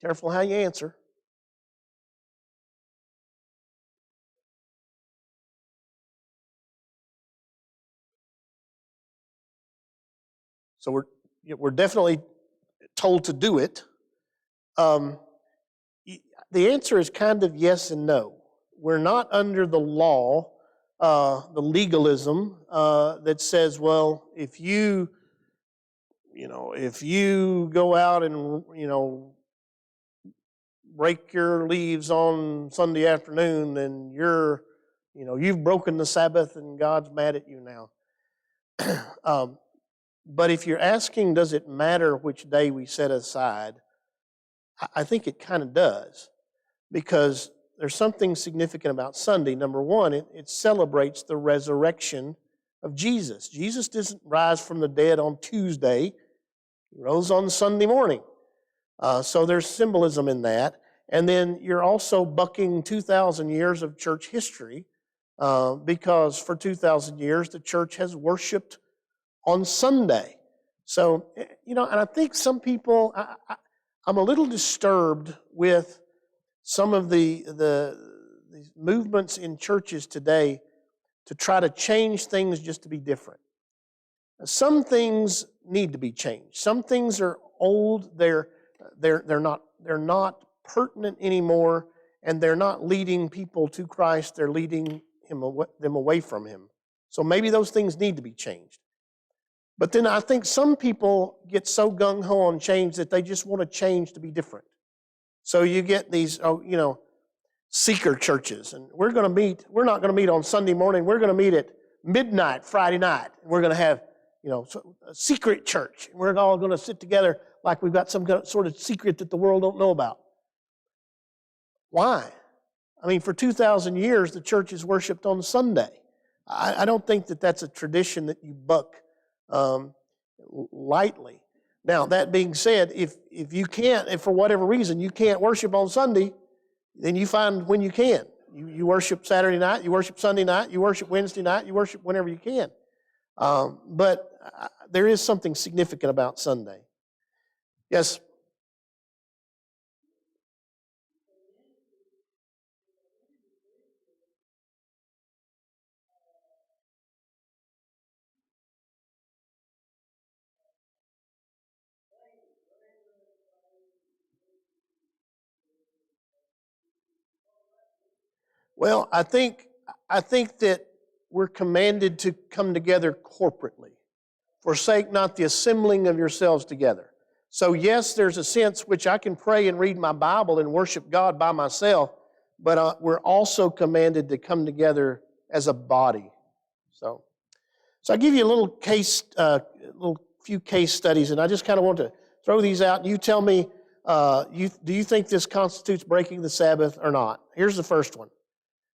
Careful how you answer. So we're definitely told to do it. The answer is kind of yes and no. We're not under the law, the legalism that says, well, if you go out and break your leaves on Sunday afternoon, then you've broken the Sabbath and God's mad at you now. But if you're asking, does it matter which day we set aside? I think it kind of does, because there's something significant about Sunday. Number 1, it celebrates the resurrection of Jesus. Jesus didn't rise from the dead on Tuesday. He rose on Sunday morning. So there's symbolism in that. And then you're also bucking 2,000 years of church history, because for 2,000 years the church has worshiped on Sunday. So, and I think some people, I'm a little disturbed with some of the movements in churches today to try to change things just to be different. Some things need to be changed. Some things are old. They're not pertinent anymore, and they're not leading people to Christ. They're leading them away from Him. So maybe those things need to be changed. But then I think some people get so gung-ho on change that they just want to change to be different. So you get these, seeker churches, and we're not going to meet on Sunday morning. We're going to meet at midnight Friday night. We're going to have, a secret church. We're all going to sit together like we've got some sort of secret that the world don't know about. Why? I mean, for 2,000 years, the church has worshipped on Sunday. I don't think that that's a tradition that you buck lightly. Now, that being said, if for whatever reason you can't worship on Sunday, then you find when you can. You worship Saturday night, you worship Sunday night, you worship Wednesday night, you worship whenever you can. But there is something significant about Sunday. Yes? Well, I think that we're commanded to come together corporately. Forsake not the assembling of yourselves together. So yes, there's a sense which I can pray and read my Bible and worship God by myself, but we're also commanded to come together as a body. So I give you a little few case studies, and I just kind of want to throw these out. And you tell me, do you think this constitutes breaking the Sabbath or not? Here's the first one.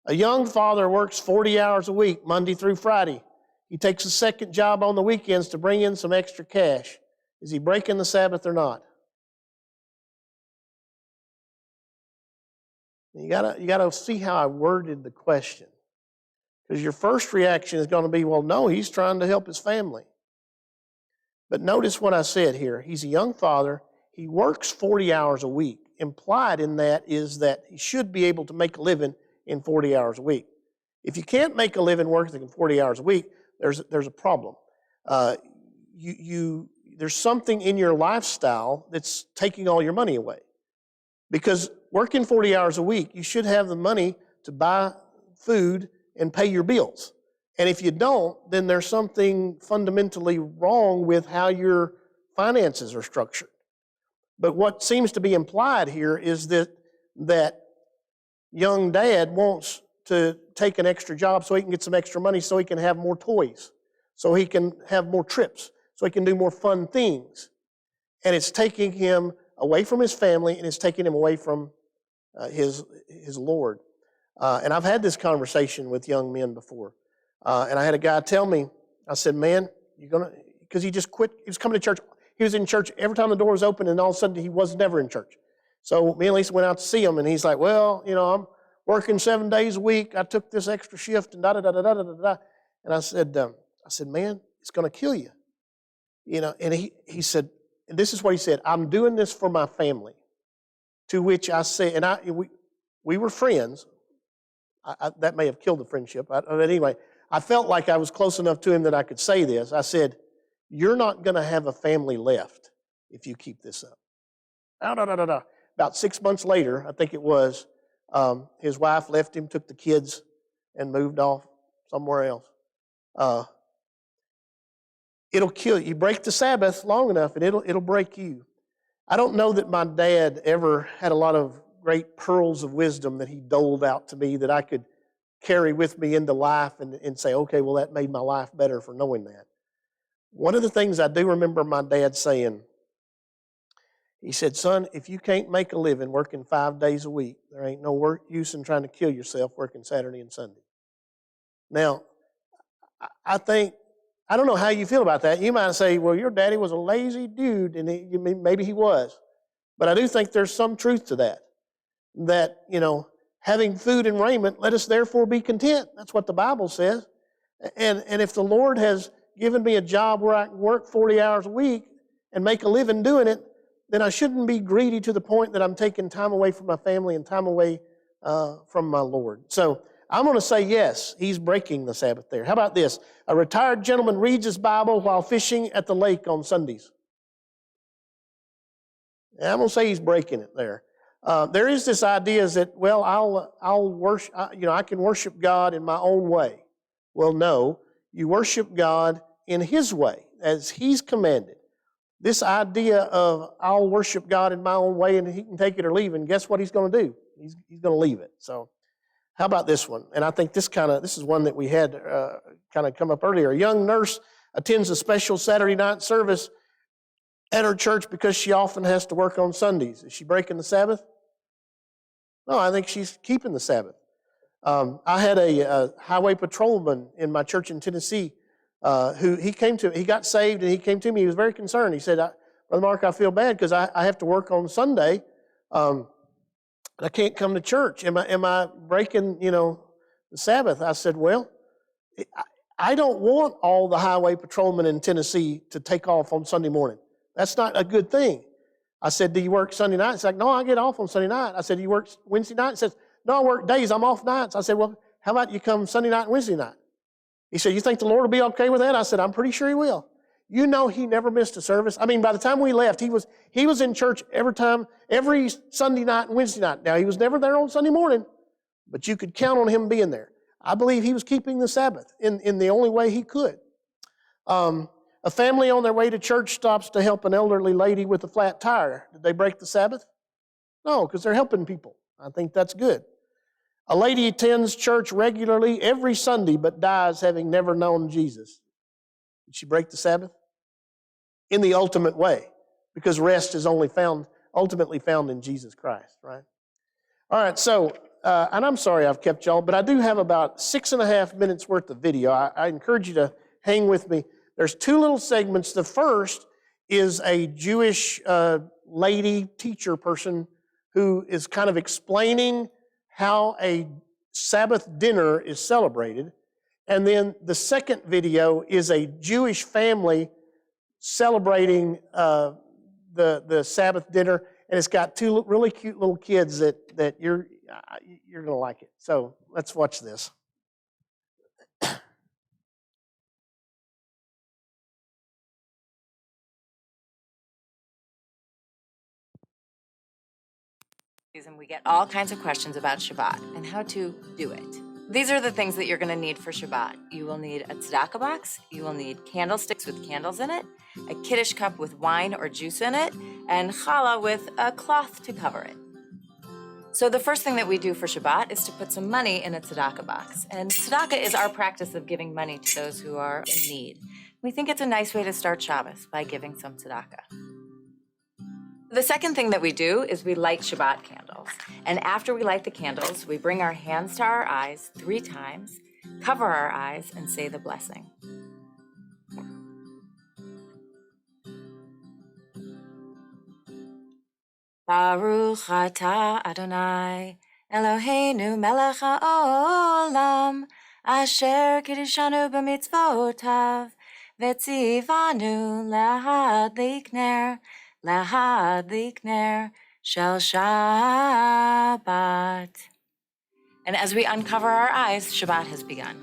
A young father works 40 hours a week, Monday through Friday. He takes a second job on the weekends to bring in some extra cash. Is he breaking the Sabbath or not? You gotta see how I worded the question. Because your first reaction is going to be, well, no, he's trying to help his family. But notice what I said here. He's a young father. He works 40 hours a week. Implied in that is that he should be able to make a living in 40 hours a week. If you can't make a living working 40 hours a week, there's a problem. There's something in your lifestyle that's taking all your money away. Because working 40 hours a week, you should have the money to buy food and pay your bills. And if you don't, then there's something fundamentally wrong with how your finances are structured. But what seems to be implied here is that young dad wants to take an extra job so he can get some extra money so he can have more toys, so he can have more trips, so he can do more fun things. And it's taking him away from his family, and it's taking him away from his Lord. And I've had this conversation with young men before. And I had a guy tell me, I said, man, because he just quit. He was coming to church. He was in church every time the door was open, and all of a sudden he was never in church. So me and Lisa went out to see him, and he's like, well, I'm working 7 days a week. I took this extra shift, and da-da-da-da-da-da-da. And I said, man, it's going to kill you. And he said, and this is what he said, I'm doing this for my family. To which I said, and we were friends. That may have killed the friendship. But anyway, I felt like I was close enough to him that I could say this. I said, you're not going to have a family left if you keep this up. About 6 months later, I think it was, his wife left him, took the kids, and moved off somewhere else. It'll kill you. You break the Sabbath long enough, and it'll break you. I don't know that my dad ever had a lot of great pearls of wisdom that he doled out to me that I could carry with me into life and say, okay, well, that made my life better for knowing that. One of the things I do remember my dad saying, he said, son, if you can't make a living working 5 days a week, there ain't no use in trying to kill yourself working Saturday and Sunday. Now, I don't know how you feel about that. You might say, well, your daddy was a lazy dude, and maybe he was. But I do think there's some truth to that. That, having food and raiment, let us therefore be content. That's what the Bible says. And if the Lord has given me a job where I can work 40 hours a week and make a living doing it, then I shouldn't be greedy to the point that I'm taking time away from my family and time away from my Lord. So I'm going to say yes, he's breaking the Sabbath there. How about this? A retired gentleman reads his Bible while fishing at the lake on Sundays. And I'm going to say he's breaking it there. There is this idea that, well, I'll worship, I can worship God in my own way. Well, no, you worship God in His way, as He's commanded. This idea of I'll worship God in my own way and He can take it or leave, and guess what He's going to do? He's going to leave it. So, how about this one? And I think this is one that we had kind of come up earlier. A young nurse attends a special Saturday night service at her church because she often has to work on Sundays. Is she breaking the Sabbath? No, I think she's keeping the Sabbath. I had a highway patrolman in my church in Tennessee who he got saved, and he came to me. He was very concerned. He said, Brother Mark, I feel bad because I have to work on Sunday. I can't come to church. Am I breaking, the Sabbath? I said, well, I don't want all the highway patrolmen in Tennessee to take off on Sunday morning. That's not a good thing. I said, do you work Sunday night? He's like, no, I get off on Sunday night. I said, do you work Wednesday night? He says, no, I work days. I'm off nights. I said, well, how about you come Sunday night and Wednesday night? He said, you think the Lord will be okay with that? I said, I'm pretty sure He will. He never missed a service. I mean, by the time we left, he was in church every Sunday night and Wednesday night. Now, he was never there on Sunday morning, but you could count on him being there. I believe he was keeping the Sabbath in the only way he could. A family on their way to church stops to help an elderly lady with a flat tire. Did they break the Sabbath? No, because they're helping people. I think that's good. A lady attends church regularly every Sunday but dies having never known Jesus. Did she break the Sabbath? In the ultimate way, because rest is ultimately found in Jesus Christ, right? All right, so, and I'm sorry I've kept y'all, but I do have about 6.5 minutes worth of video. I encourage you to hang with me. There's 2 little segments. The first is a Jewish lady, teacher person, who is kind of explaining how a Sabbath dinner is celebrated. And then the second video is a Jewish family celebrating the Sabbath dinner, and it's got 2 really cute little kids that you're going to like it. So let's watch this. And we get all kinds of questions about Shabbat and how to do it. These are the things that you're going to need for Shabbat. You will need a tzedakah box, you will need candlesticks with candles in it, a kiddush cup with wine or juice in it, and challah with a cloth to cover it. So the first thing that we do for Shabbat is to put some money in a tzedakah box. And tzedakah is our practice of giving money to those who are in need. We think it's a nice way to start Shabbos by giving some tzedakah. The second thing that we do is we light Shabbat candles. And after we light the candles, we bring our hands to our eyes 3 times, cover our eyes, and say the blessing. Baruch atah Adonai, Eloheinu melech haolam, asher kiddushanu b'mitzvotav, v'tzivanu lahadlik ner shel Shabbat. And as we uncover our eyes, Shabbat has begun.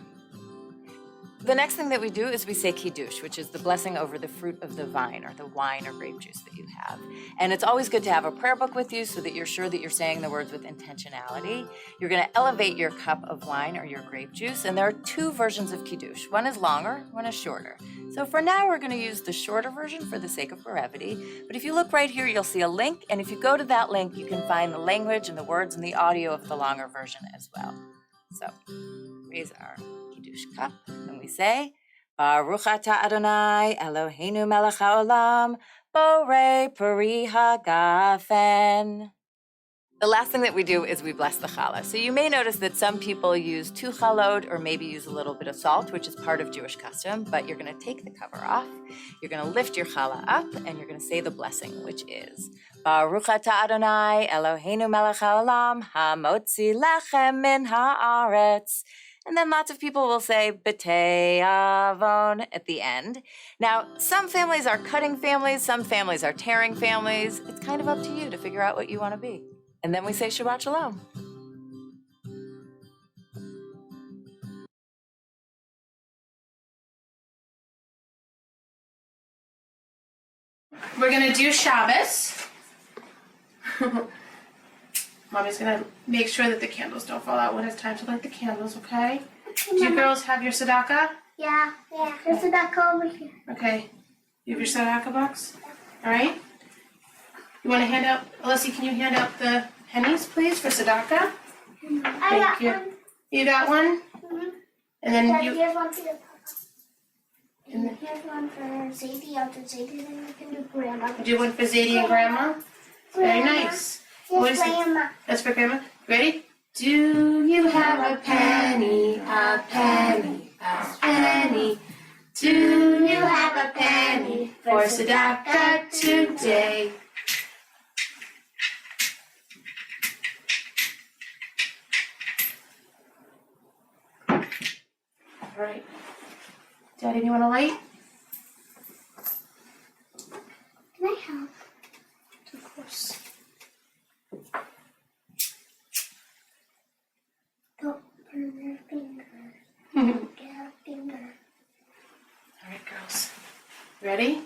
The next thing that we do is we say kiddush, which is the blessing over the fruit of the vine or the wine or grape juice that you have. And it's always good to have a prayer book with you so that you're sure that you're saying the words with intentionality. You're going to elevate your cup of wine or your grape juice, and there are 2 versions of kiddush. One is longer, one is shorter. So for now, we're going to use the shorter version for the sake of brevity. But if you look right here, you'll see a link, and if you go to that link, you can find the language and the words and the audio of the longer version as well. So raise our kiddush cup, and we say, Baruch atah Adonai, Eloheinu melech haolam, borei peri hagafen. The last thing that we do is we bless the challah. So you may notice that some people use 2 chalot or maybe use a little bit of salt, which is part of Jewish custom, but you're going to take the cover off, you're going to lift your challah up, and you're going to say the blessing, which is, Baruch atah Adonai, Eloheinu melech haolam, hamotzi lechem min haaretz. And then lots of people will say b'tei avon at the end. Now, some families are cutting families, some families are tearing families. It's kind of up to you to figure out what you want to be. And then we say Shabbat Shalom. We're going to do Shabbos. Mommy's going to make sure that the candles don't fall out when it's time to light the candles, okay? Do you girls have your tzedakah? Yeah. There's a tzedakah over here. Okay. You have your tzedakah box? All right. You want to hand out, Alyssa, can you hand out the pennies, please, for tzedakah? I got one. You got one? Mm-hmm. And then Here's one for your papa. And here's one for Zadie. After Zadie, then we can do Grandma. do one for Zadie and Grandma? Very nice. What is it? Grandma. That's for Grandma. Ready? Do you have a penny, a penny, a penny? Do you have a penny for tzedakah today? All right. Daddy, do you want a light? Can I help? Of course. Don't burn your fingers. Get a finger. All right, girls. Ready?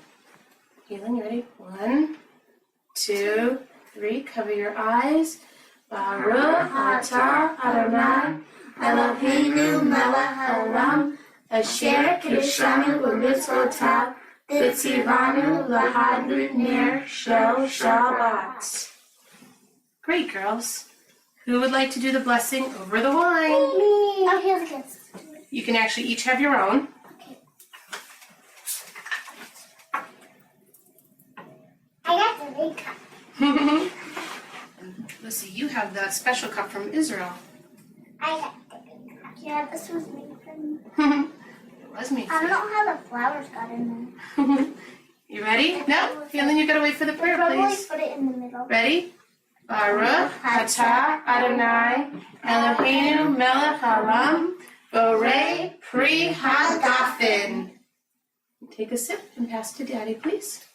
Keelan, you ready? 1, 2, 3. Cover your eyes. Baruch atah Adonai Eloheinu melech haolam asher kiddushanu b'mitzvotav v'tzivanu l'hadru ner shel Shabbat. Great, girls. Who would like to do the blessing over the wine? Me. Oh, here's a kiss. You can actually each have your own. Okay. I got the big cup. Lucy, you have the special cup from Israel. I got the big cup. Yeah, this was made for me. It was me. I don't know how the flowers got in there. You ready? No? And then you gotta wait for the prayer, Probably please. put it in the middle. Ready? Baruch atah Adonai Eloheinu melech haolam borei pri hagafen. Take a sip and pass to Daddy, please.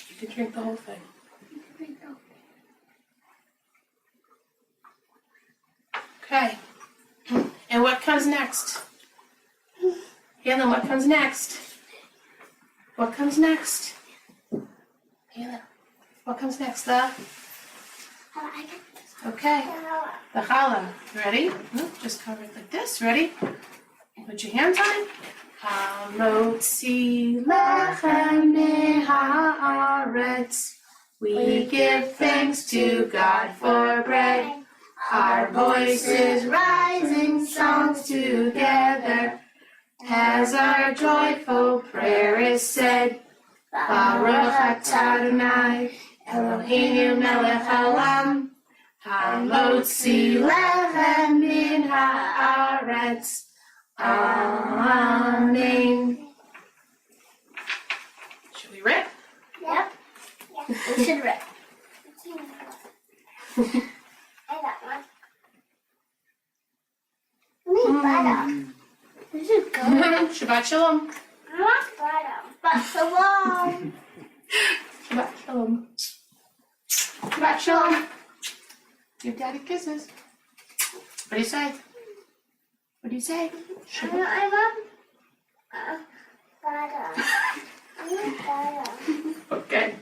You can drink the whole thing. Okay. And what comes next? Helen, what comes next? What comes next? Helen, what comes next? The? Oh, I got this. Okay. The challah. Ready? Just cover it like this. Ready? Put your hands on it. Hamotzi lechem haaretz. We give thanks to God for bread. Our voices rising songs together. As our joyful prayer is said, Baruch atah Adonai Eloheinu melech haolam hamotzi lechem min haaretz. Amen. Should we rip? Yep. Yeah, we should rip. I got one. Let me butter. This is good. Shabbat shalom. I want butter. But so long. Shabbat shalom. Shabbat shalom. Give Daddy kisses. What do you say? What do you say? I want butter. I want butter. Okay.